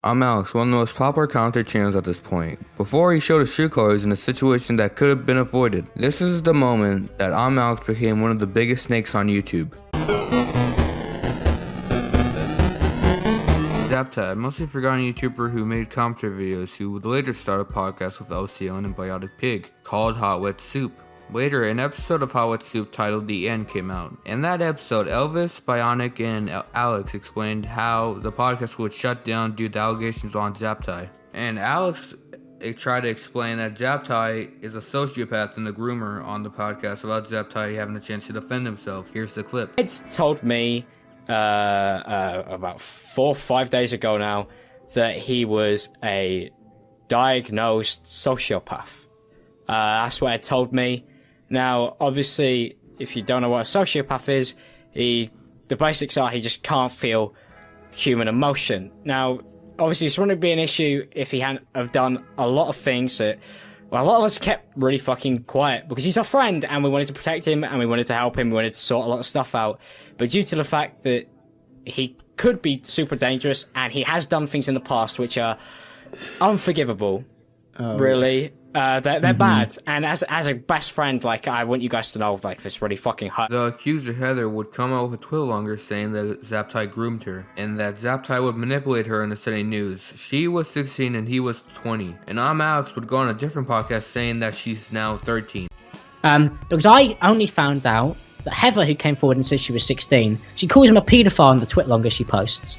ImAllexx, one of the most popular content channels at this point. Before he showed his true colors in a situation that could have been avoided. This is the moment that ImAllexx became one of the biggest snakes on YouTube. Zaptai, a mostly forgotten YouTuber who made commentary videos who would later start a podcast with LCN and Biotic Pig called Hot Wet Soup. Later, an episode of Hot Wet Soup titled The End came out. In that episode, Elvis, Bionic, and Alex explained how the podcast would shut down due to allegations on Zaptai. And Alex tried to explain that Zaptai is a sociopath and a groomer on the podcast without Zaptai having a chance to defend himself. Here's the clip. It's told me about 4 or 5 days ago now that he was a diagnosed sociopath. That's what it told me. Now, obviously, if you don't know what a sociopath is, the basics are he just can't feel human emotion. Now, obviously, this wouldn't be an issue if he hadn't have done a lot of things that, well, a lot of us kept really fucking quiet because he's our friend and we wanted to protect him and we wanted to help him, we wanted to sort a lot of stuff out. But due to the fact that he could be super dangerous and he has done things in the past which are unforgivable, really. They're bad, and as a best friend, like, I want you guys to know, like, this really fucking hurt. The accuser Heather would come out with a Twitter longer saying that Zaptai groomed her, and that Zaptai would manipulate her into sending news. She was 16 and he was 20, and ImAllexx would go on a different podcast saying that she's now 13. Because I only found out that Heather, who came forward and said she was 16, she calls him a paedophile in the Twitter longer she posts.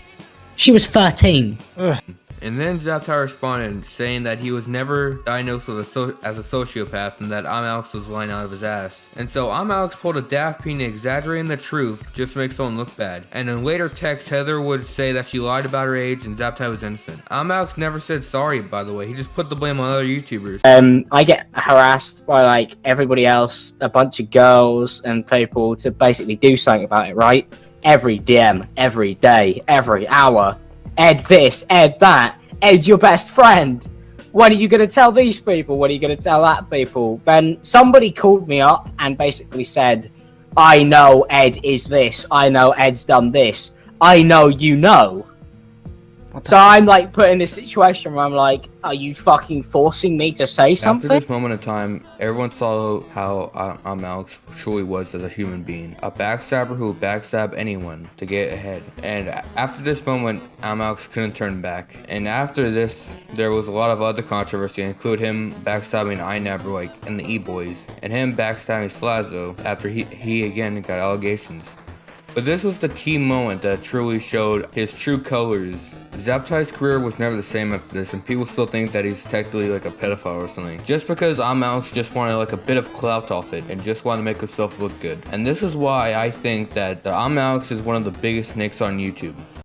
She was 13. Ugh. And then Zaptai responded, saying that he was never diagnosed with as a sociopath and that ImAllexx was lying out of his ass. And so ImAllexx pulled a daft penis exaggerating the truth just to make someone look bad. And in later texts, Heather would say that she lied about her age and Zaptai was innocent. ImAllexx never said sorry, by the way. He just put the blame on other YouTubers. I get harassed by, like, everybody else, a bunch of girls and people to basically do something about it, right? Every DM, every day, every hour. Ed this, Ed that. Ed's your best friend. What are you going to tell these people? What are you going to tell that people? Then somebody called me up and basically said, I know Ed is this. I know Ed's done this. I know you know. So I'm, like, put in this situation where I'm like, are you fucking forcing me to say something? After this moment in time, everyone saw how ImAllexx truly was as a human being. A backstabber who would backstab anyone to get ahead. And after this moment, ImAllexx couldn't turn back. And after this, there was a lot of other controversy, including him backstabbing iNabber and the E-Boys, and him backstabbing Slazo after he again got allegations. But this was the key moment that truly showed his true colors. Zaptai's career was never the same after this, and people still think that he's technically like a pedophile or something. Just because ImAllexx just wanted like a bit of clout off it and just wanted to make himself look good. And this is why I think that ImAllexx is one of the biggest snakes on YouTube.